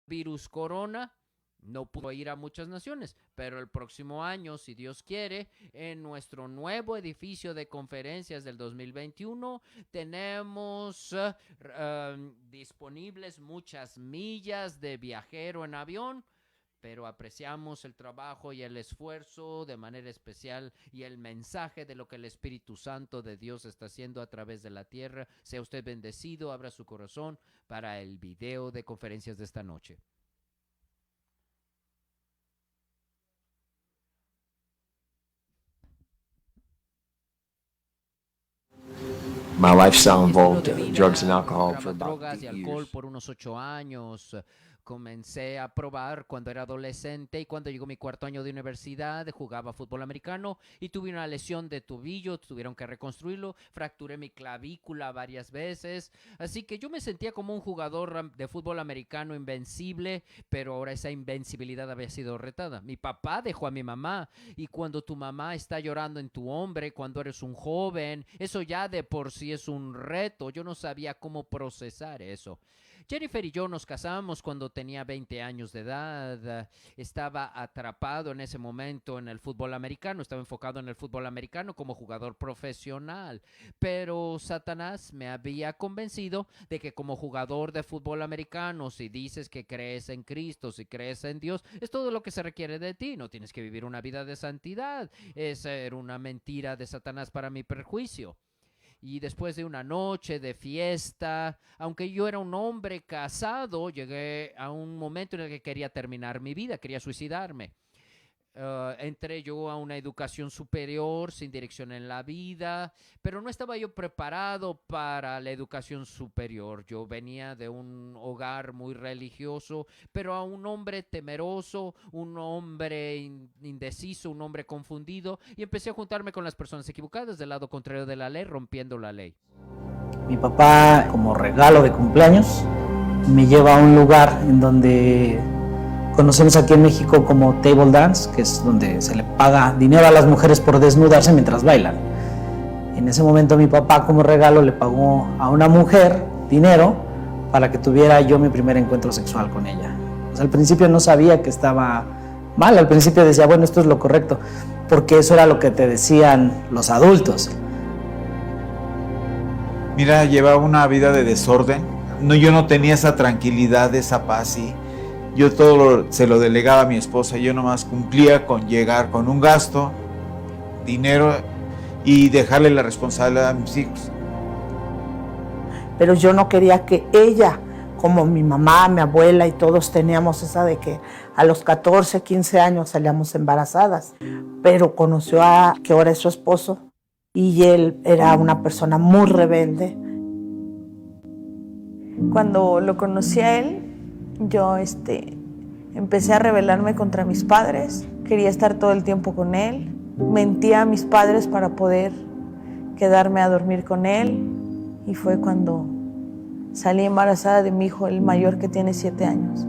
virus corona, no pudo ir a muchas naciones, pero el próximo año, si Dios quiere, en nuestro nuevo edificio de conferencias del 2021, tenemos disponibles muchas millas de viajero en avión, pero apreciamos el trabajo y el esfuerzo de manera especial y el mensaje de lo que el Espíritu Santo de Dios está haciendo a través de la tierra. Sea usted bendecido, abra su corazón para el video de conferencias de esta noche. My lifestyle Mi estilo involved de vida drugs and alcohol for involucraba about drogas y 8 alcohol years. por unos 8 años. Comencé a probar cuando era adolescente y cuando llegó mi cuarto año de universidad jugaba fútbol americano y tuve una lesión de tobillo, tuvieron que reconstruirlo, fracturé mi clavícula varias veces, así que yo me sentía como un jugador de fútbol americano invencible, pero ahora esa invencibilidad había sido retada. Mi papá dejó a mi mamá y cuando tu mamá está llorando en tu hombre, cuando eres un joven, eso ya de por sí es un reto. Yo no sabía cómo procesar eso. Jennifer y yo nos casamos cuando tenía 20 años de edad. Estaba atrapado en ese momento en el fútbol americano, estaba enfocado en el fútbol americano como jugador profesional. Pero Satanás me había convencido de que como jugador de fútbol americano, si dices que crees en Cristo, si crees en Dios, es todo lo que se requiere de ti. No tienes que vivir una vida de santidad. Esa era una mentira de Satanás para mi perjuicio. Y después de una noche de fiesta, aunque yo era un hombre casado, llegué a un momento en el que quería terminar mi vida, quería suicidarme. Entré yo a una educación superior sin dirección en la vida, pero no estaba yo preparado para la educación superior. Yo venía de un hogar muy religioso, pero a un hombre temeroso, un hombre indeciso, un hombre confundido, y empecé a juntarme con las personas equivocadas del lado contrario de la ley, rompiendo la ley. Mi papá, como regalo de cumpleaños, me lleva a un lugar en donde conocemos aquí en México como table dance, que es donde se le paga dinero a las mujeres por desnudarse mientras bailan. En ese momento mi papá, como regalo, le pagó a una mujer dinero para que tuviera yo mi primer encuentro sexual con ella. Pues al principio no sabía que estaba mal, al principio decía, bueno, esto es lo correcto, porque eso era lo que te decían los adultos. Mira, llevaba una vida de desorden. No, yo no tenía esa tranquilidad, esa paz. Y yo se lo delegaba a mi esposa. Yo nomás cumplía con llegar con un gasto, dinero y dejarle la responsabilidad a mis hijos. Pero yo no quería que ella, como mi mamá, mi abuela y todos teníamos esa de que a los 14, 15 años salíamos embarazadas. Pero conoció a que ahora es su esposo y él era una persona muy rebelde. Cuando lo conocí a él, yo empecé a rebelarme contra mis padres, quería estar todo el tiempo con él, mentía a mis padres para poder quedarme a dormir con él y fue cuando salí embarazada de mi hijo, el mayor que tiene 7 años.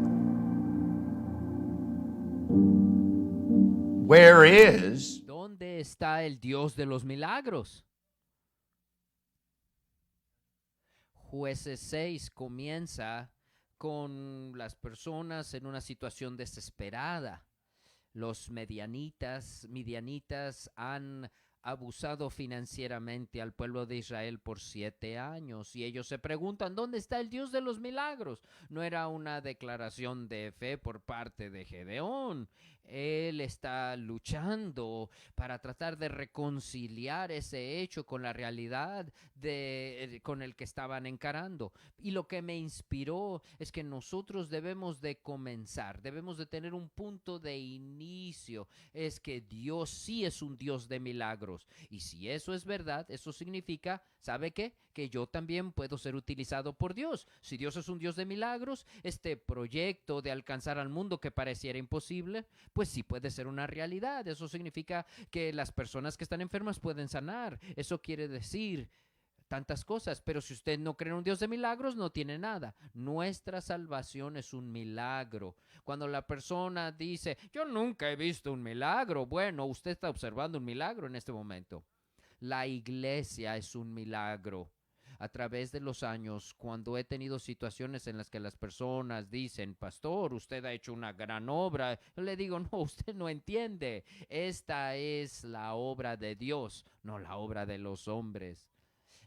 ¿Dónde está el Dios de los milagros? Jueces 6 comienza con las personas en una situación desesperada. Los midianitas han abusado financieramente al pueblo de Israel por 7 años y ellos se preguntan, ¿dónde está el Dios de los milagros? No era una declaración de fe por parte de Gedeón. Él está luchando para tratar de reconciliar ese hecho con la realidad con el que estaban encarando. Y lo que me inspiró es que nosotros debemos de comenzar, debemos de tener un punto de inicio. Es que Dios sí es un Dios de milagros. Y si eso es verdad, eso significa, ¿sabe qué? Que yo también puedo ser utilizado por Dios. Si Dios es un Dios de milagros, este proyecto de alcanzar al mundo que pareciera imposible, pues sí puede ser una realidad. Eso significa que las personas que están enfermas pueden sanar. Eso quiere decir tantas cosas, pero si usted no cree en un Dios de milagros, no tiene nada. Nuestra salvación es un milagro. Cuando la persona dice, yo nunca he visto un milagro, bueno, usted está observando un milagro en este momento. La iglesia es un milagro. a través de los años, cuando he tenido situaciones en las que las personas dicen, pastor, usted ha hecho una gran obra, yo le digo, no, usted no entiende. Esta es la obra de Dios, no la obra de los hombres.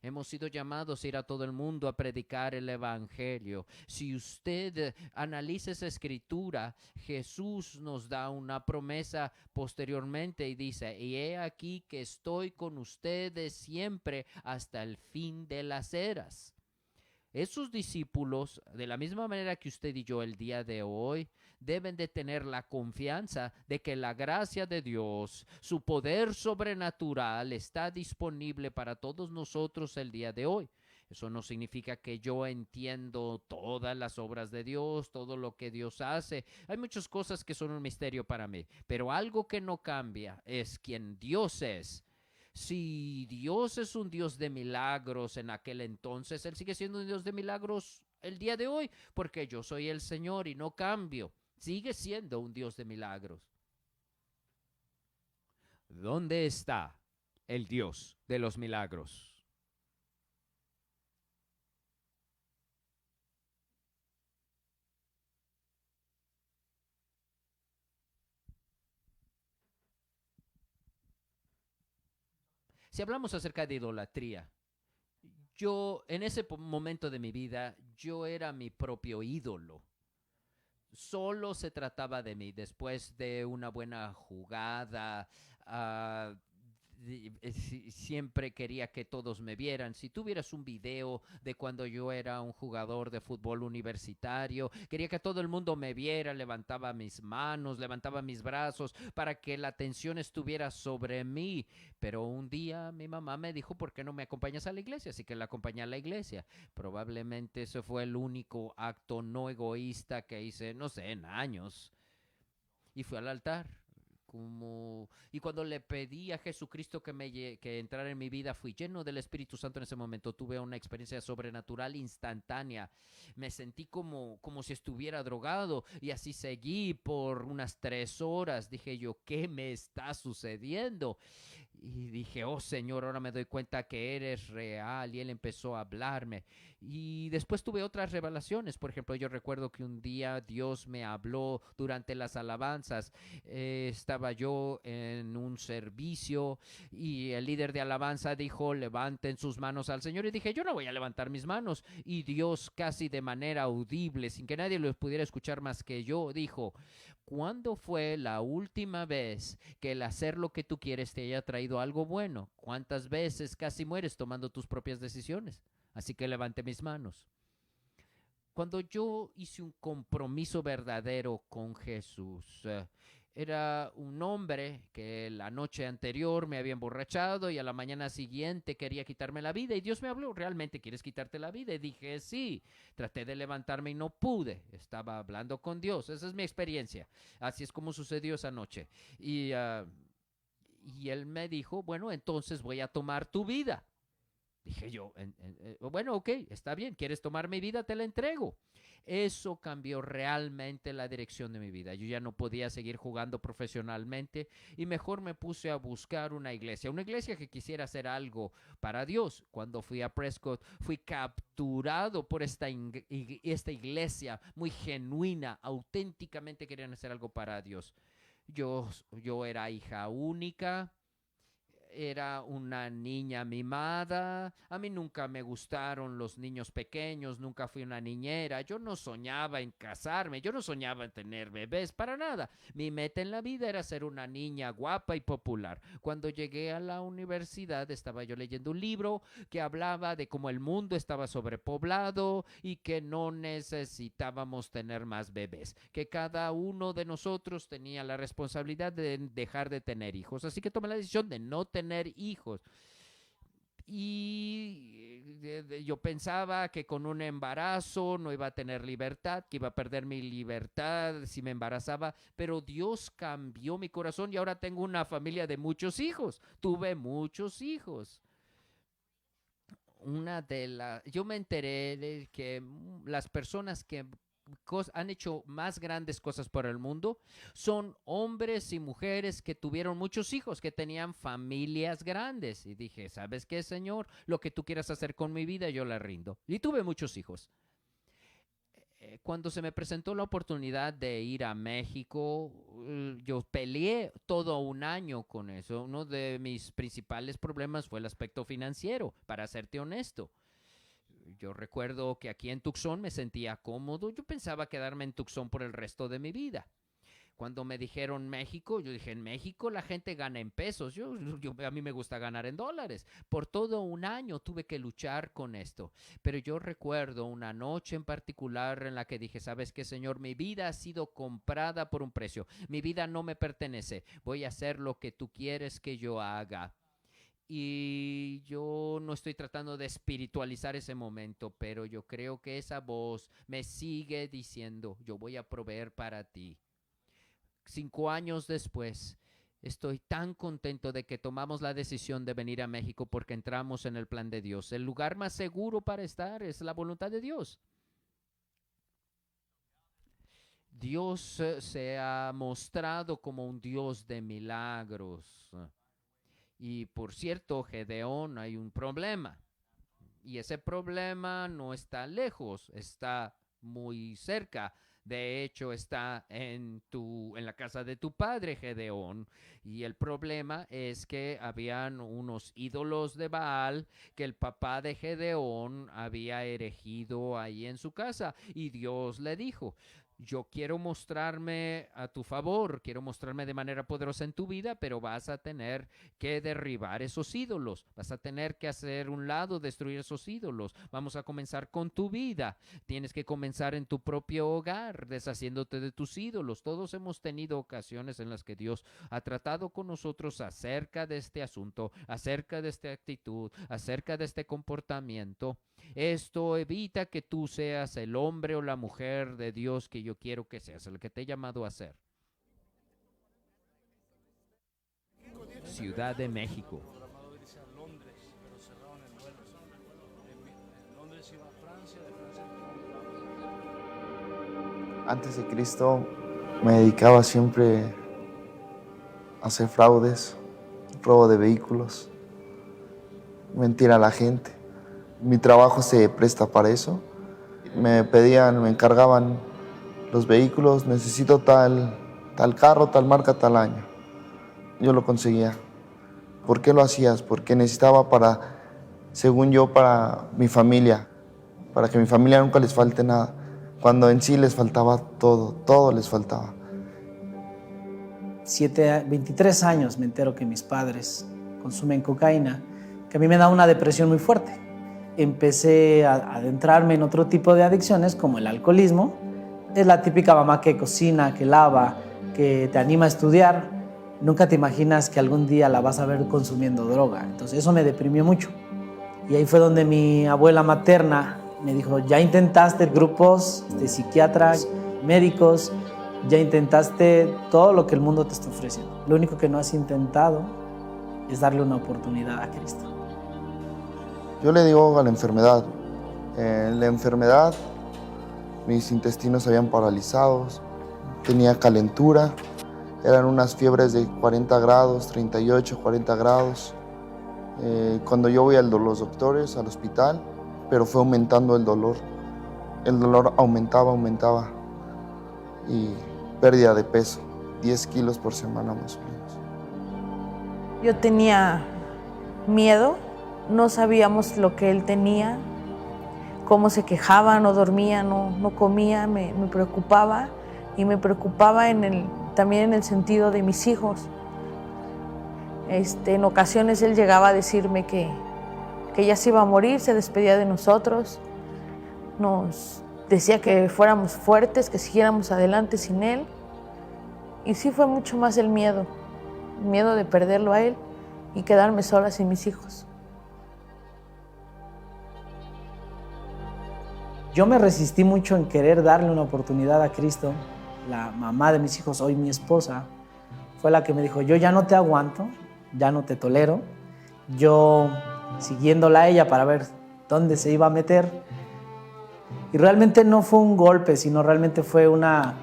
Hemos sido llamados a ir a todo el mundo a predicar el evangelio. Si usted analiza esa escritura, Jesús nos da una promesa posteriormente y dice, y he aquí que estoy con ustedes siempre hasta el fin de las eras. Esos discípulos, de la misma manera que usted y yo el día de hoy, deben de tener la confianza de que la gracia de Dios, su poder sobrenatural, está disponible para todos nosotros el día de hoy. Eso no significa que yo entiendo todas las obras de Dios, todo lo que Dios hace. Hay muchas cosas que son un misterio para mí, pero algo que no cambia es quien Dios es. Si Dios es un Dios de milagros en aquel entonces, Él sigue siendo un Dios de milagros el día de hoy, porque yo soy el Señor y no cambio. Sigue siendo un Dios de milagros. ¿Dónde está el Dios de los milagros? Si hablamos acerca de idolatría, yo en ese momento de mi vida, yo era mi propio ídolo. Solo se trataba de mí. Después de una buena jugada, siempre quería que todos me vieran. Si tuvieras un video de cuando yo era un jugador de fútbol universitario, quería que todo el mundo me viera, levantaba mis manos, levantaba mis brazos para que la atención estuviera sobre mí. Pero un día mi mamá me dijo, ¿por qué no me acompañas a la iglesia? Así que la acompañé a la iglesia. Probablemente ese fue el único acto no egoísta que hice, no sé, en años. Y fui al altar. Y cuando le pedí a Jesucristo que entrara en mi vida, fui lleno del Espíritu Santo en ese momento. Tuve una experiencia sobrenatural instantánea. Me sentí como si estuviera drogado y así seguí por unas 3 horas. Dije yo, ¿qué me está sucediendo? Y dije, oh Señor, ahora me doy cuenta que eres real. Y Él empezó a hablarme. Y después tuve otras revelaciones. Por ejemplo, yo recuerdo que un día Dios me habló durante las alabanzas. Estaba yo en un servicio y el líder de alabanza dijo, levanten sus manos al Señor. Y dije, yo no voy a levantar mis manos. Y Dios, casi de manera audible, sin que nadie los pudiera escuchar más que yo, dijo, ¿cuándo fue la última vez que el hacer lo que tú quieres te haya traído algo bueno? ¿Cuántas veces casi mueres tomando tus propias decisiones? Así que levanté mis manos. Cuando yo hice un compromiso verdadero con Jesús, era un hombre que la noche anterior me había emborrachado y a la mañana siguiente quería quitarme la vida. Y Dios me habló, ¿realmente quieres quitarte la vida? Y dije, sí. Traté de levantarme y no pude. Estaba hablando con Dios. Esa es mi experiencia. Así es como sucedió esa noche. Y Él me dijo, bueno, entonces voy a tomar tu vida. Dije yo, bueno, ok, está bien, ¿quieres tomar mi vida? Te la entrego. Eso cambió realmente la dirección de mi vida. Yo ya no podía seguir jugando profesionalmente y mejor me puse a buscar una iglesia que quisiera hacer algo para Dios. Cuando fui a Prescott, fui capturado por esta iglesia muy genuina, auténticamente querían hacer algo para Dios. Yo era hija única. Era una niña mimada. A mí nunca me gustaron los niños pequeños, nunca fui una niñera. Yo no soñaba en casarme, yo no soñaba en tener bebés, para nada. Mi meta en la vida era ser una niña guapa y popular. Cuando llegué a la universidad estaba yo leyendo un libro que hablaba de cómo el mundo estaba sobrepoblado y que no necesitábamos tener más bebés, que cada uno de nosotros tenía la responsabilidad de dejar de tener hijos. Así que tomé la decisión de no tener hijos. Y yo pensaba que con un embarazo no iba a tener libertad, que iba a perder mi libertad si me embarazaba, pero Dios cambió mi corazón y ahora tengo una familia de muchos hijos. Tuve muchos hijos. Yo me enteré de que las personas que han hecho más grandes cosas por el mundo son hombres y mujeres que tuvieron muchos hijos, que tenían familias grandes. Y dije, ¿sabes qué, Señor? Lo que tú quieras hacer con mi vida, yo la rindo. Y tuve muchos hijos. Cuando se me presentó la oportunidad de ir a México, yo peleé todo un año con eso. Uno de mis principales problemas fue el aspecto financiero, para serte honesto. Yo recuerdo que aquí en Tucson me sentía cómodo. Yo pensaba quedarme en Tucson por el resto de mi vida. Cuando me dijeron México, yo dije, en México la gente gana en pesos. A mí me gusta ganar en dólares. Por todo un año tuve que luchar con esto. Pero yo recuerdo una noche en particular en la que dije, ¿sabes qué, Señor? Mi vida ha sido comprada por un precio. Mi vida no me pertenece. Voy a hacer lo que tú quieres que yo haga. Y yo no estoy tratando de espiritualizar ese momento, pero yo creo que esa voz me sigue diciendo, yo voy a proveer para ti. 5 años después, estoy tan contento de que tomamos la decisión de venir a México porque entramos en el plan de Dios. El lugar más seguro para estar es la voluntad de Dios. Dios se ha mostrado como un Dios de milagros. Y por cierto, Gedeón, hay un problema. Y ese problema no está lejos, está muy cerca. De hecho, está en la casa de tu padre, Gedeón. Y el problema es que habían unos ídolos de Baal que el papá de Gedeón había erigido ahí en su casa. Y Dios le dijo, yo quiero mostrarme a tu favor, quiero mostrarme de manera poderosa en tu vida, pero vas a tener que derribar esos ídolos, vas a tener que hacer un lado, destruir esos ídolos. Vamos a comenzar con tu vida, tienes que comenzar en tu propio hogar, deshaciéndote de tus ídolos. Todos hemos tenido ocasiones en las que Dios ha tratado con nosotros acerca de este asunto, acerca de esta actitud, acerca de este comportamiento. Esto evita que tú seas el hombre o la mujer de Dios que yo quiero que seas, el que te he llamado a ser. Ciudad de México. Antes de Cristo me dedicaba siempre a hacer fraudes, robo de vehículos, mentir a la gente. Mi trabajo se presta para eso. Me pedían, me encargaban los vehículos, necesito tal carro, tal marca, tal año. Yo lo conseguía. ¿Por qué lo hacías? Porque necesitaba según yo, para mi familia, para que a mi familia nunca les falte nada. Cuando en sí les faltaba todo les faltaba. 23 años me entero que mis padres consumen cocaína, que a mí me da una depresión muy fuerte. Empecé a adentrarme en otro tipo de adicciones como el alcoholismo. Es la típica mamá que cocina, que lava, que te anima a estudiar. Nunca te imaginas que algún día la vas a ver consumiendo droga. Entonces eso me deprimió mucho. Y ahí fue donde mi abuela materna me dijo, ya intentaste grupos de psiquiatras, médicos, ya intentaste todo lo que el mundo te está ofreciendo. Lo único que no has intentado es darle una oportunidad a Cristo. Yo le digo a la enfermedad. En la enfermedad, mis intestinos se habían paralizado, tenía calentura, eran unas fiebres de 40 grados, 38, 40 grados. Cuando yo voy a los doctores, al hospital, pero fue aumentando el dolor. El dolor aumentaba. Y pérdida de peso, 10 kilos por semana más o menos. Yo tenía miedo. No sabíamos lo que él tenía, cómo se quejaba, no dormía, no comía, me preocupaba y me preocupaba también en el sentido de mis hijos. En ocasiones él llegaba a decirme que ya se iba a morir, se despedía de nosotros, nos decía que fuéramos fuertes, que siguiéramos adelante sin él. Y sí fue mucho más el miedo de perderlo a él y quedarme sola sin mis hijos. Yo me resistí mucho en querer darle una oportunidad a Cristo. La mamá de mis hijos, hoy mi esposa, fue la que me dijo, yo ya no te aguanto, ya no te tolero. Yo, siguiéndola a ella para ver dónde se iba a meter, Y realmente no fue un golpe, sino realmente fue una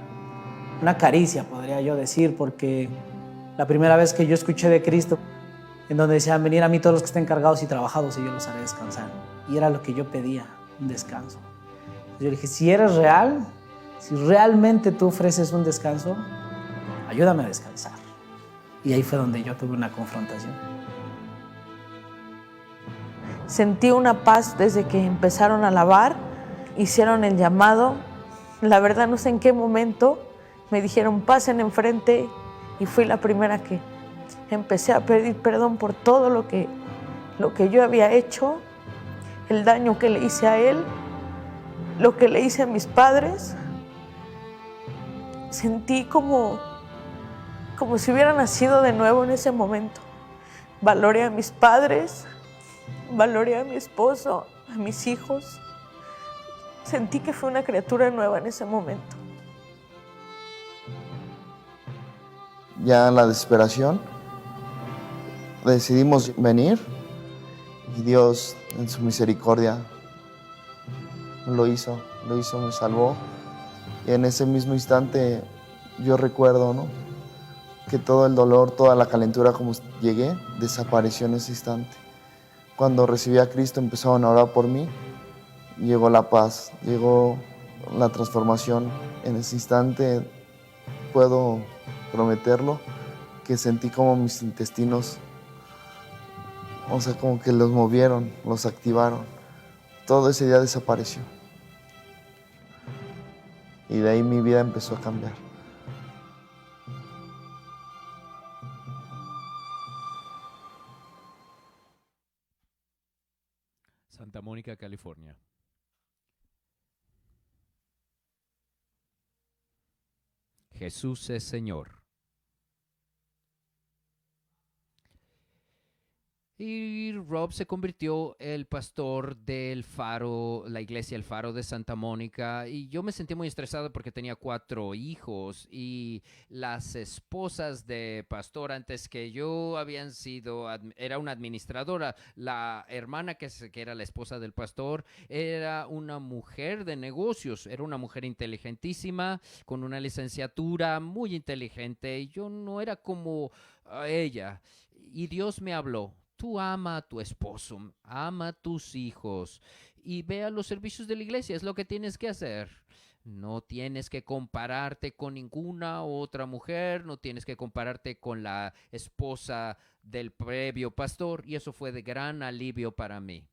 caricia, podría yo decir, porque la primera vez que yo escuché de Cristo, en donde decían, venir a mí todos los que estén cargados y trabajados y yo los haré descansar. Y era lo que yo pedía, un descanso. Yo dije, si eres real, si realmente tú ofreces un descanso, ayúdame a descansar. Y ahí fue donde yo tuve una confrontación. Sentí una paz desde que empezaron a lavar, hicieron el llamado. La verdad no sé en qué momento me dijeron pasen enfrente y fui la primera que empecé a pedir perdón por todo lo que yo había hecho, el daño que le hice a él, lo que le hice a mis padres. Sentí como si hubiera nacido de nuevo en ese momento. Valoré a mis padres, valoré a mi esposo, a mis hijos. Sentí que fue una criatura nueva en ese momento. Ya en la desesperación decidimos venir y Dios en su misericordia lo hizo, me salvó. Y en ese mismo instante yo recuerdo, ¿no?, que todo el dolor, toda la calentura como llegué, desapareció en ese instante. Cuando recibí a Cristo empezaron a orar por mí, llegó la paz, llegó la transformación. En ese instante puedo prometerlo, que sentí como mis intestinos, o sea, como que los movieron, los activaron. Todo ese día desapareció. Y de ahí mi vida empezó a cambiar. Santa Mónica, California. Jesús es Señor. Y Rob se convirtió el pastor del Faro, la iglesia El Faro de Santa Mónica, y yo me sentí muy estresado porque tenía 4 hijos y las esposas de pastor antes que yo habían sido, era una administradora. La hermana que era la esposa del pastor era una mujer de negocios, era una mujer inteligentísima, con una licenciatura muy inteligente, y yo no era como ella. Y Dios me habló. Tú ama a tu esposo, ama a tus hijos y ve a los servicios de la iglesia, es lo que tienes que hacer. No tienes que compararte con ninguna otra mujer, no tienes que compararte con la esposa del previo pastor, y eso fue de gran alivio para mí.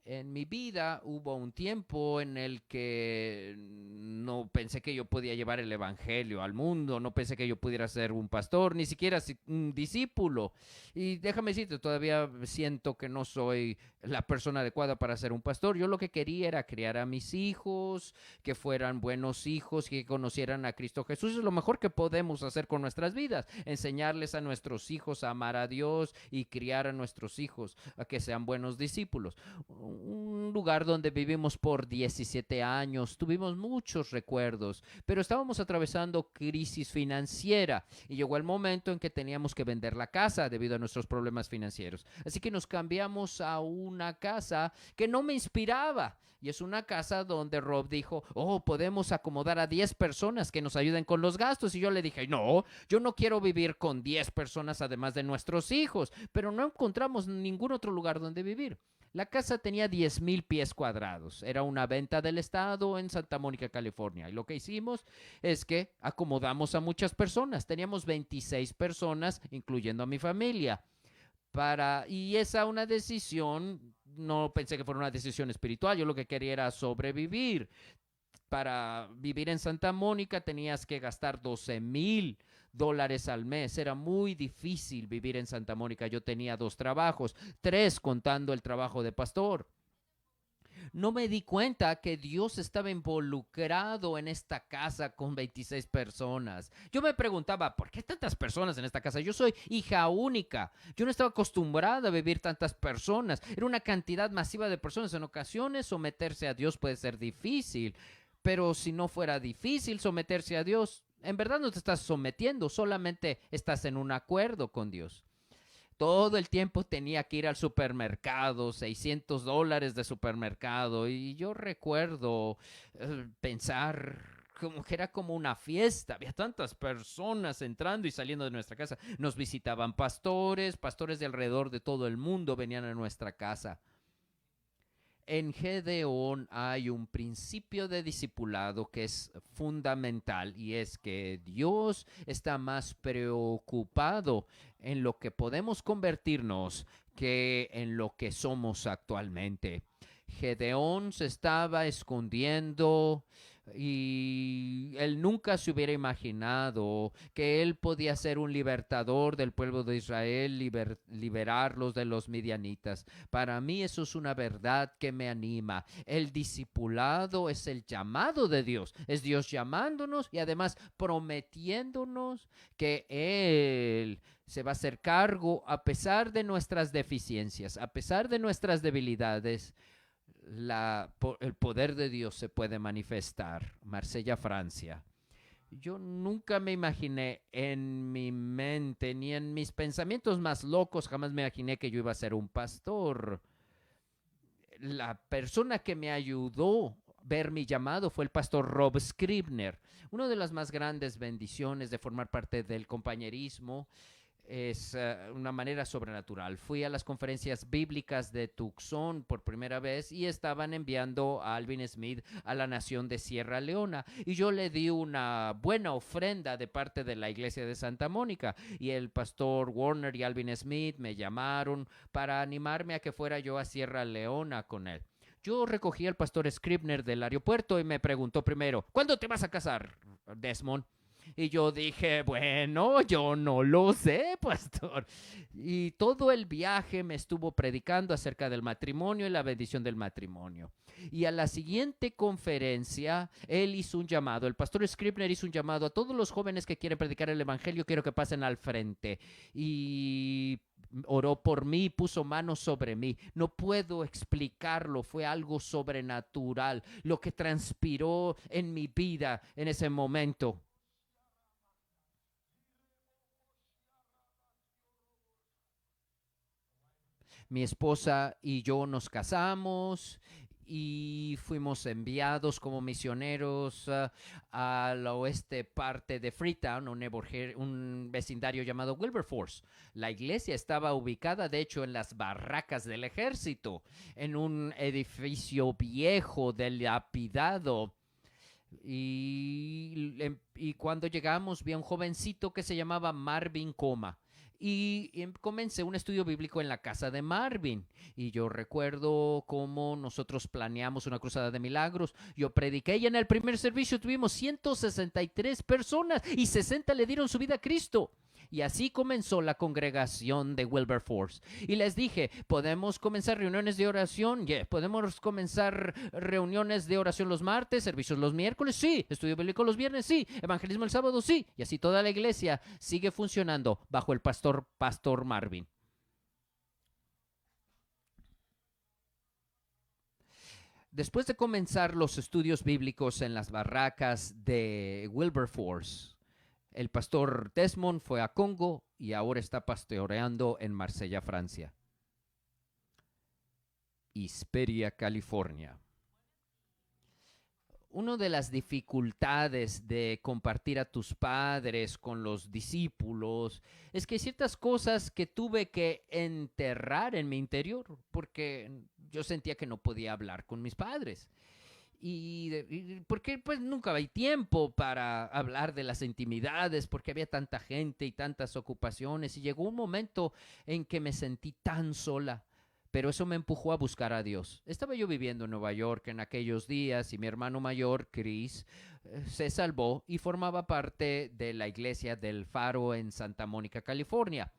En mi vida hubo un tiempo en el que no pensé que yo podía llevar el evangelio al mundo, no pensé que yo pudiera ser un pastor, ni siquiera un discípulo. Y déjame decirte, todavía siento que no soy la persona adecuada para ser un pastor. Yo lo que quería era criar a mis hijos, que fueran buenos hijos, que conocieran a Cristo Jesús. Es lo mejor que podemos hacer con nuestras vidas, enseñarles a nuestros hijos a amar a Dios y criar a nuestros hijos a que sean buenos discípulos. Un lugar donde vivimos por 17 años, tuvimos muchos recuerdos, pero estábamos atravesando crisis financiera y llegó el momento en que teníamos que vender la casa debido a nuestros problemas financieros. Así que nos cambiamos a una casa que no me inspiraba. Y es una casa donde Rob dijo, podemos acomodar a 10 personas que nos ayuden con los gastos. Y yo le dije, no, yo no quiero vivir con 10 personas además de nuestros hijos. Pero no encontramos ningún otro lugar donde vivir. La casa tenía 10,000 pies cuadrados. Era una venta del estado en Santa Mónica, California. Y lo que hicimos es que acomodamos a muchas personas. Teníamos 26 personas, incluyendo a mi familia. Y esa una decisión, no pensé que fuera una decisión espiritual. Yo lo que quería era sobrevivir. Para vivir en Santa Mónica tenías que gastar $12,000 al mes. Era muy difícil vivir en Santa Mónica. Yo tenía 2 trabajos, 3 contando el trabajo de pastor. No me di cuenta que Dios estaba involucrado en esta casa con 26 personas. Yo me preguntaba, ¿por qué tantas personas en esta casa? Yo soy hija única. Yo no estaba acostumbrada a vivir tantas personas. Era una cantidad masiva de personas. En ocasiones someterse a Dios puede ser difícil, pero si no fuera difícil someterse a Dios, en verdad no te estás sometiendo, solamente estás en un acuerdo con Dios. todo el tiempo tenía que ir al supermercado, $600 de supermercado. Y yo recuerdo pensar como que era como una fiesta, había tantas personas entrando y saliendo de nuestra casa. Nos visitaban pastores de alrededor de todo el mundo venían a nuestra casa. En Gedeón hay un principio de discipulado que es fundamental y es que Dios está más preocupado en lo que podemos convertirnos que en lo que somos actualmente. Gedeón se estaba escondiendo y él nunca se hubiera imaginado que él podía ser un libertador del pueblo de Israel, liberarlos de los midianitas. Para mí eso es una verdad que me anima. El discipulado es el llamado de Dios, es Dios llamándonos y además prometiéndonos que Él se va a hacer cargo a pesar de nuestras deficiencias, a pesar de nuestras debilidades. El poder de Dios se puede manifestar. Marsella, Francia. Yo nunca me imaginé en mi mente ni en mis pensamientos más locos, jamás me imaginé que yo iba a ser un pastor. La persona que me ayudó a ver mi llamado fue el pastor Rob Scribner. Una de las más grandes bendiciones de formar parte del compañerismo es una manera sobrenatural. Fui a las conferencias bíblicas de Tucson por primera vez y estaban enviando a Alvin Smith a la nación de Sierra Leona y yo le di una buena ofrenda de parte de la iglesia de Santa Mónica y el pastor Warner y Alvin Smith me llamaron para animarme a que fuera yo a Sierra Leona con él. Yo recogí al pastor Scribner del aeropuerto y me preguntó primero, ¿cuándo te vas a casar, Desmond? Y yo dije, bueno, yo no lo sé, pastor. Y todo el viaje me estuvo predicando acerca del matrimonio y la bendición del matrimonio. Y a la siguiente conferencia, él hizo un llamado, el pastor Scribner hizo un llamado a todos los jóvenes que quieren predicar el evangelio, quiero que pasen al frente. Y oró por mí, puso manos sobre mí. No puedo explicarlo, fue algo sobrenatural, lo que transpiró en mi vida en ese momento. Mi esposa y yo nos casamos y fuimos enviados como misioneros a la oeste parte de Freetown, un vecindario llamado Wilberforce. La iglesia estaba ubicada, de hecho, en las barracas del ejército, en un edificio viejo, dilapidado. Y cuando llegamos vi a un jovencito que se llamaba Marvin Coma. Y comencé un estudio bíblico en la casa de Marvin. Y yo recuerdo cómo nosotros planeamos una cruzada de milagros. Yo prediqué y en el primer servicio tuvimos 163 personas y 60 le dieron su vida a Cristo. Y así comenzó la congregación de Wilberforce. Y les dije, ¿podemos comenzar reuniones de oración? Yeah. ¿Podemos comenzar reuniones de oración los martes, servicios los miércoles? Sí. ¿Estudio bíblico los viernes? Sí. ¿Evangelismo el sábado? Sí. Y así toda la iglesia sigue funcionando bajo el pastor Marvin. Después de comenzar los estudios bíblicos en las barracas de Wilberforce, el pastor Desmond fue a Congo y ahora está pastoreando en Marsella, Francia. Hesperia, California. Una de las dificultades de compartir a tus padres con los discípulos es que hay ciertas cosas que tuve que enterrar en mi interior porque yo sentía que no podía hablar con mis padres. Y porque pues nunca hay tiempo para hablar de las intimidades, porque había tanta gente y tantas ocupaciones, y llegó un momento en que me sentí tan sola, pero eso me empujó a buscar a Dios. Estaba yo viviendo en Nueva York en aquellos días y mi hermano mayor, Chris, se salvó y formaba parte de la iglesia del Faro en Santa Mónica, California.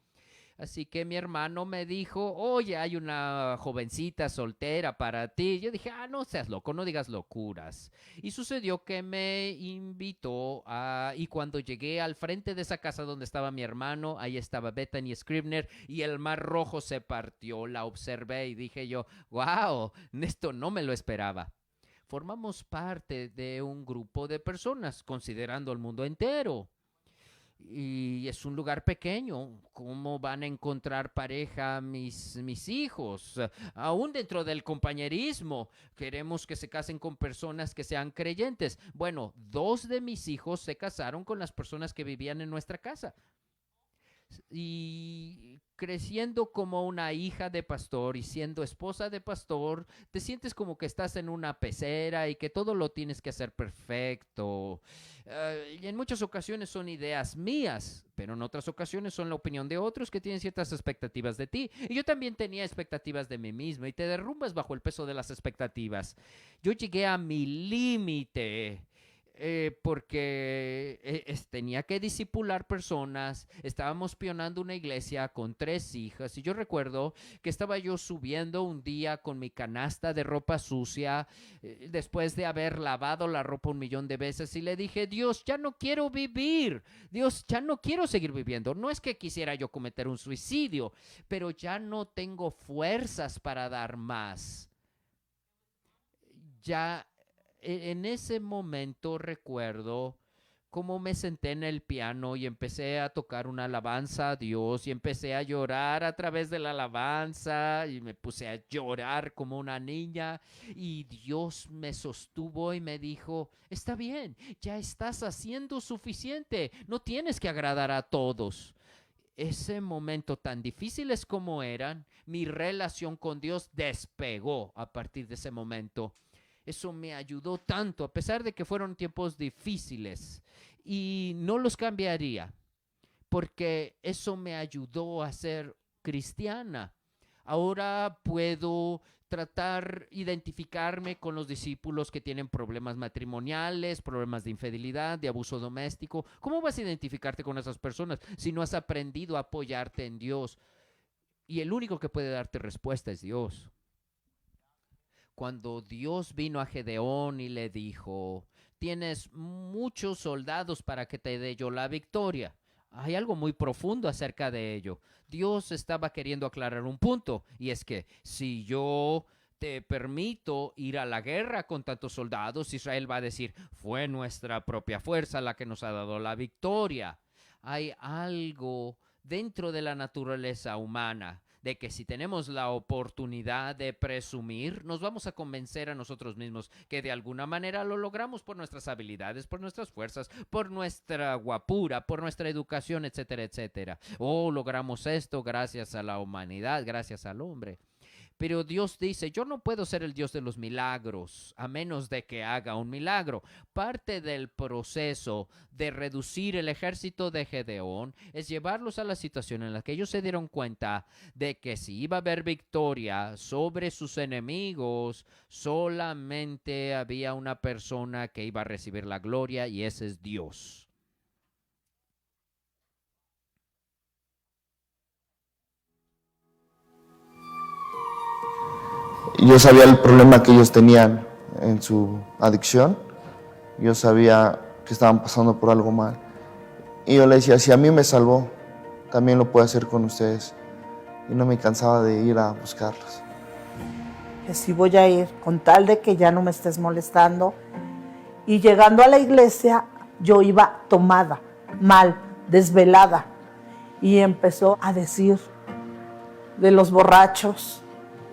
Así que mi hermano me dijo, oye, hay una jovencita soltera para ti. Yo dije, no seas loco, no digas locuras. Y sucedió que me invitó y cuando llegué al frente de esa casa donde estaba mi hermano, ahí estaba Bethany Scribner y el mar rojo se partió. La observé y dije yo, wow, esto no me lo esperaba. Formamos parte de un grupo de personas, considerando el mundo entero. y es un lugar pequeño. ¿Cómo van a encontrar pareja mis hijos? Aún dentro del compañerismo, queremos que se casen con personas que sean creyentes. Bueno, 2 de mis hijos se casaron con las personas que vivían en nuestra casa. Y creciendo como una hija de pastor y siendo esposa de pastor, te sientes como que estás en una pecera y que todo lo tienes que hacer perfecto. Y en muchas ocasiones son ideas mías, pero en otras ocasiones son la opinión de otros que tienen ciertas expectativas de ti. Y yo también tenía expectativas de mí mismo y te derrumbas bajo el peso de las expectativas. Yo llegué a mi límite. Porque tenía que discipular personas. Estábamos pionando una iglesia con 3 hijas y yo recuerdo que estaba yo subiendo un día con mi canasta de ropa sucia después de haber lavado la ropa 1,000,000 de veces y le dije: Dios, ya no quiero vivir. Dios, ya no quiero seguir viviendo. No es que quisiera yo cometer un suicidio, pero ya no tengo fuerzas para dar más. Ya en ese momento recuerdo cómo me senté en el piano y empecé a tocar una alabanza a Dios y empecé a llorar a través de la alabanza y me puse a llorar como una niña y Dios me sostuvo y me dijo: está bien, ya estás haciendo suficiente, no tienes que agradar a todos. Ese momento, tan difíciles como eran, mi relación con Dios despegó a partir de ese momento. Eso me ayudó tanto, a pesar de que fueron tiempos difíciles, y no los cambiaría, porque eso me ayudó a ser cristiana. Ahora puedo identificarme con los discípulos que tienen problemas matrimoniales, problemas de infidelidad, de abuso doméstico. ¿Cómo vas a identificarte con esas personas si no has aprendido a apoyarte en Dios? Y el único que puede darte respuesta es Dios. Cuando Dios vino a Gedeón y le dijo: tienes muchos soldados para que te dé yo la victoria. Hay algo muy profundo acerca de ello. Dios estaba queriendo aclarar un punto, y es que si yo te permito ir a la guerra con tantos soldados, Israel va a decir: fue nuestra propia fuerza la que nos ha dado la victoria. Hay algo dentro de la naturaleza humana de que si tenemos la oportunidad de presumir, nos vamos a convencer a nosotros mismos que de alguna manera lo logramos por nuestras habilidades, por nuestras fuerzas, por nuestra guapura, por nuestra educación, etcétera, etcétera. Logramos esto gracias a la humanidad, gracias al hombre. Pero Dios dice: yo no puedo ser el Dios de los milagros a menos de que haga un milagro. Parte del proceso de reducir el ejército de Gedeón es llevarlos a la situación en la que ellos se dieron cuenta de que si iba a haber victoria sobre sus enemigos, solamente había una persona que iba a recibir la gloria, y ese es Dios. Yo sabía el problema que ellos tenían en su adicción. Yo sabía que estaban pasando por algo mal. Y yo le decía: si a mí me salvó, también lo puede hacer con ustedes. Y no me cansaba de ir a buscarlos. Que sí voy a ir, con tal de que ya no me estés molestando. Y llegando a la iglesia, yo iba tomada, mal, desvelada. Y empezó a decir de los borrachos,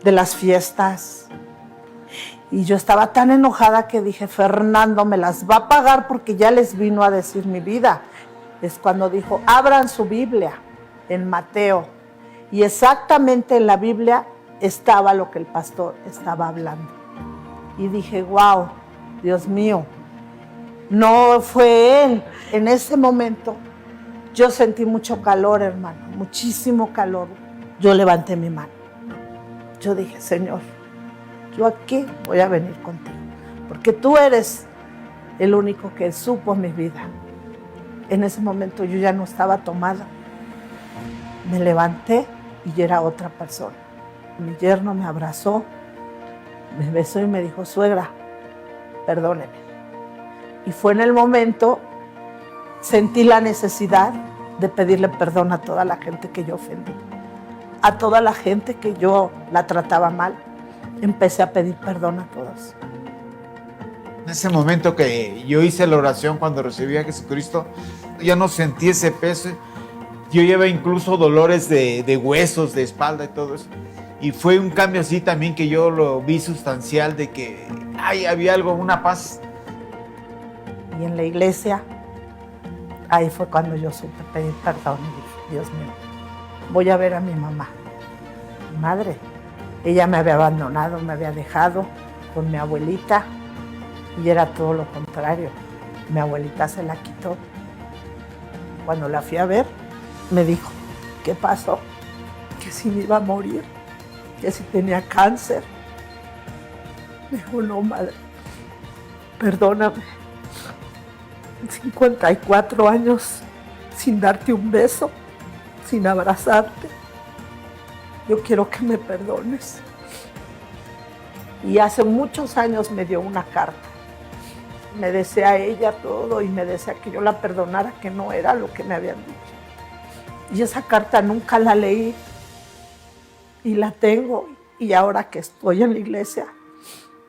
de las fiestas. Y yo estaba tan enojada que dije: Fernando me las va a pagar porque ya les vino a decir mi vida. Es cuando dijo: abran su Biblia en Mateo. Y exactamente en la Biblia estaba lo que el pastor estaba hablando. Y dije: wow, Dios mío, no fue él. En ese momento yo sentí mucho calor, hermano, muchísimo calor. Yo levanté mi mano. Yo dije: Señor, yo aquí voy a venir contigo, porque tú eres el único que supo mi vida. En ese momento yo ya no estaba tomada. Me levanté y ya era otra persona. Mi yerno me abrazó, me besó y me dijo: suegra, perdóneme. Y fue en el momento, sentí la necesidad de pedirle perdón a toda la gente que yo ofendí. A toda la gente que yo la trataba mal, empecé a pedir perdón a todos. En ese momento que yo hice la oración cuando recibí a Jesucristo, ya no sentí ese peso. Yo llevaba incluso dolores de huesos, de espalda y todo eso. Y fue un cambio así también que yo lo vi sustancial, de que había algo, una paz. Y en la iglesia, ahí fue cuando yo supe pedir perdón y dije, Dios mío, voy a ver a mi mamá, mi madre. Ella me había abandonado, me había dejado con mi abuelita y era todo lo contrario. Mi abuelita se la quitó. Cuando la fui a ver, me dijo, ¿qué pasó? Que si me iba a morir, que si tenía cáncer. Me dijo, no, madre, perdóname. 54 años sin darte un beso, sin abrazarte. Yo quiero que me perdones. Y hace muchos años me dio una carta. Me decía ella todo y me decía que yo la perdonara, que no era lo que me habían dicho. Y esa carta nunca la leí y la tengo. Y ahora que estoy en la iglesia,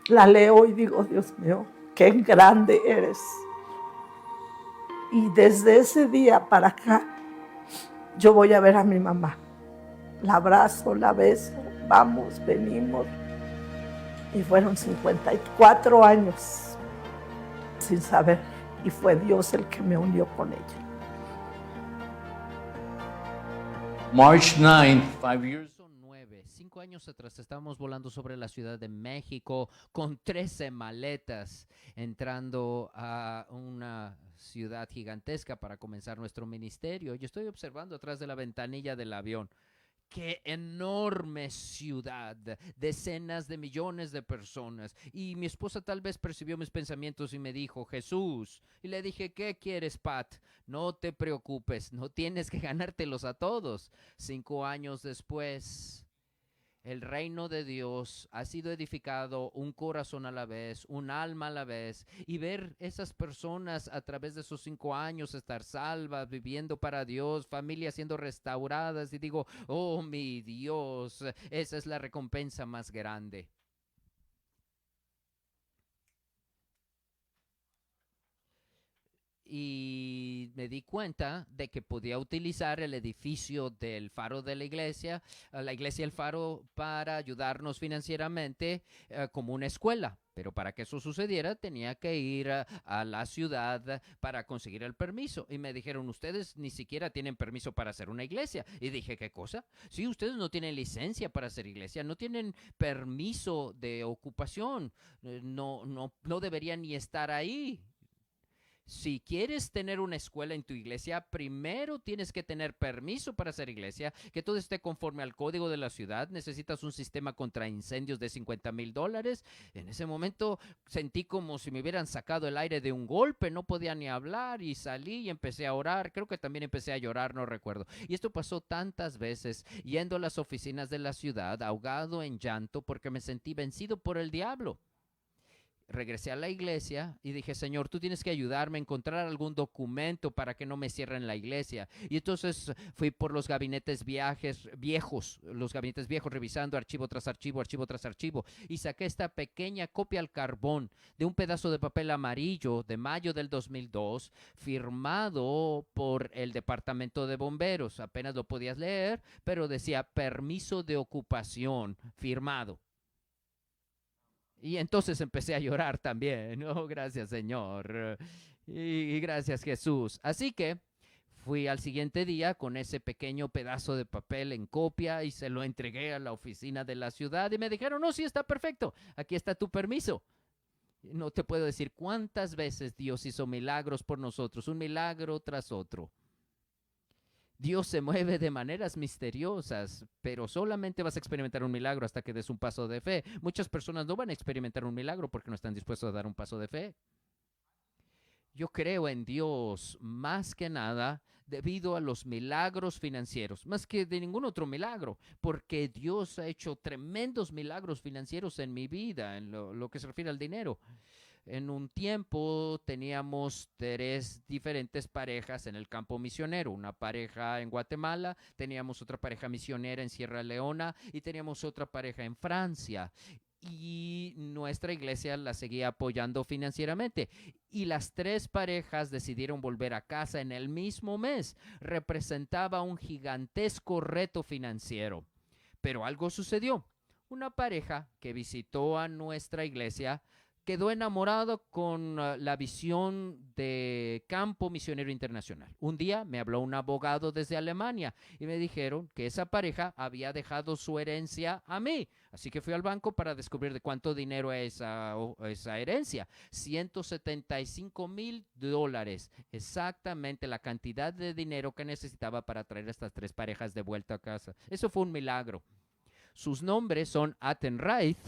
la leo y digo, Dios mío, qué grande eres. Y desde ese día para acá, yo voy a ver a mi mamá. La abrazo, la beso, vamos, venimos. Y fueron 54 años sin saber. Y fue Dios el que me unió con ella. March 9, 5 years. 5 años atrás estábamos volando sobre la Ciudad de México con 13 maletas, entrando a una ciudad gigantesca para comenzar nuestro ministerio. Yo estoy observando atrás de la ventanilla del avión. ¡Qué enorme ciudad! Decenas de millones de personas. Y mi esposa tal vez percibió mis pensamientos y me dijo, Jesús. Y le dije, ¿qué quieres, Pat? No te preocupes, no tienes que ganártelos a todos. 5 años después, el reino de Dios ha sido edificado, un corazón a la vez, un alma a la vez, y ver esas personas a través de esos 5 años estar salvas, viviendo para Dios, familias siendo restauradas, y digo, oh mi Dios, esa es la recompensa más grande. Y me di cuenta de que podía utilizar el edificio del Faro de la iglesia El Faro, para ayudarnos financieramente como una escuela. Pero para que eso sucediera tenía que ir a la ciudad para conseguir el permiso. Y me dijeron, ustedes ni siquiera tienen permiso para hacer una iglesia. Y dije, ¿qué cosa? Sí, ustedes no tienen licencia para hacer iglesia, no tienen permiso de ocupación, no deberían ni estar ahí. Si quieres tener una escuela en tu iglesia, primero tienes que tener permiso para hacer iglesia, que todo esté conforme al código de la ciudad. Necesitas un sistema contra incendios de $50,000. En ese momento sentí como si me hubieran sacado el aire de un golpe. No podía ni hablar y salí y empecé a orar. Creo que también empecé a llorar, no recuerdo. Y esto pasó tantas veces, yendo a las oficinas de la ciudad, ahogado en llanto porque me sentí vencido por el diablo. Regresé a la iglesia y dije, Señor, tú tienes que ayudarme a encontrar algún documento para que no me cierren la iglesia. Y entonces fui por los gabinetes viejos, revisando archivo tras archivo, archivo tras archivo, y saqué esta pequeña copia al carbón de un pedazo de papel amarillo de mayo del 2002, firmado por el Departamento de Bomberos. Apenas lo podías leer, pero decía permiso de ocupación firmado. Y entonces empecé a llorar también. Oh, gracias, Señor. Y gracias, Jesús. Así que fui al siguiente día con ese pequeño pedazo de papel en copia y se lo entregué a la oficina de la ciudad y me dijeron, no, sí, está perfecto. Aquí está tu permiso. No te puedo decir cuántas veces Dios hizo milagros por nosotros, un milagro tras otro. Dios se mueve de maneras misteriosas, pero solamente vas a experimentar un milagro hasta que des un paso de fe. Muchas personas no van a experimentar un milagro porque no están dispuestos a dar un paso de fe. Yo creo en Dios más que nada debido a los milagros financieros, más que de ningún otro milagro, porque Dios ha hecho tremendos milagros financieros en mi vida, en lo que se refiere al dinero. En un tiempo teníamos 3 diferentes parejas en el campo misionero, una pareja en Guatemala, teníamos otra pareja misionera en Sierra Leona y teníamos otra pareja en Francia. y nuestra iglesia la seguía apoyando financieramente. Y las 3 parejas decidieron volver a casa en el mismo mes. Representaba un gigantesco reto financiero. Pero algo sucedió. Una pareja que visitó a nuestra iglesia quedó enamorado con la visión de Campo Misionero Internacional. Un día me habló un abogado desde Alemania y me dijeron que esa pareja había dejado su herencia a mí. Así que fui al banco para descubrir de cuánto dinero es esa herencia. $175,000. Exactamente la cantidad de dinero que necesitaba para traer a estas 3 parejas de vuelta a casa. Eso fue un milagro. Sus nombres son Attenreich,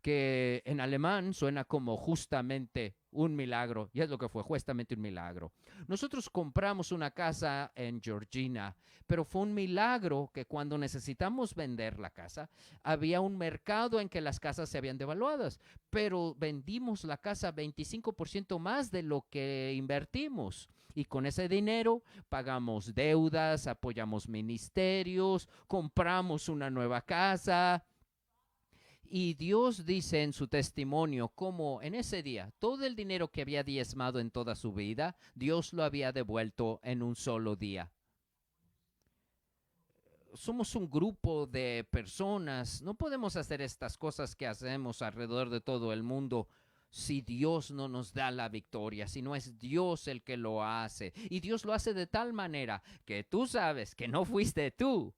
que en alemán suena como justamente un milagro, y es lo que fue, justamente un milagro. Nosotros compramos una casa en Georgina, pero fue un milagro que cuando necesitamos vender la casa, había un mercado en que las casas se habían devaluadas, pero vendimos la casa 25% más de lo que invertimos. Y con ese dinero pagamos deudas, apoyamos ministerios, compramos una nueva casa. Y Dios dice en su testimonio cómo en ese día todo el dinero que había diezmado en toda su vida, Dios lo había devuelto en un solo día. Somos un grupo de personas, no podemos hacer estas cosas que hacemos alrededor de todo el mundo si Dios no nos da la victoria, si no es Dios el que lo hace. Y Dios lo hace de tal manera que tú sabes que no fuiste tú.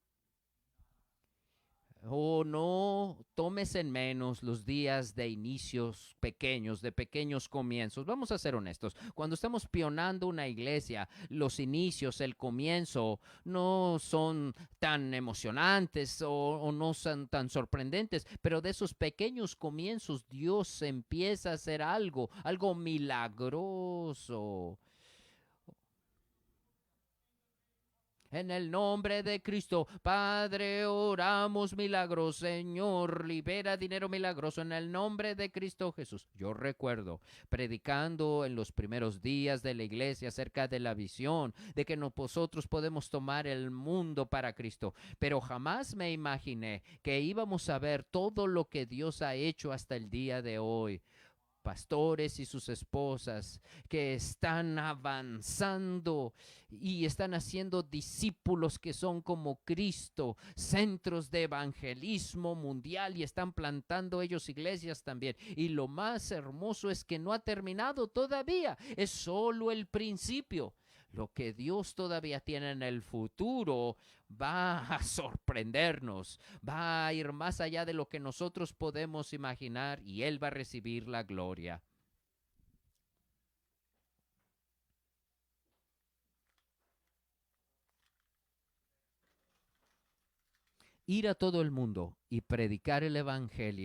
Oh, no tomes en menos los días de inicios pequeños, de pequeños comienzos. Vamos a ser honestos. Cuando estamos pionando una iglesia, los inicios, el comienzo, no son tan emocionantes o no son tan sorprendentes, pero de esos pequeños comienzos Dios empieza a hacer algo milagroso. En el nombre de Cristo, Padre, oramos milagros. Señor, libera dinero milagroso en el nombre de Cristo Jesús. Yo recuerdo predicando en los primeros días de la iglesia acerca de la visión, de que nosotros podemos tomar el mundo para Cristo, pero jamás me imaginé que íbamos a ver todo lo que Dios ha hecho hasta el día de hoy. Pastores y sus esposas que están avanzando y están haciendo discípulos que son como Cristo, centros de evangelismo mundial, y están plantando ellos iglesias también. Y lo más hermoso es que no ha terminado todavía, es solo el principio. Lo que Dios todavía tiene en el futuro va a sorprendernos, va a ir más allá de lo que nosotros podemos imaginar, y Él va a recibir la gloria. Ir a todo el mundo y predicar el evangelio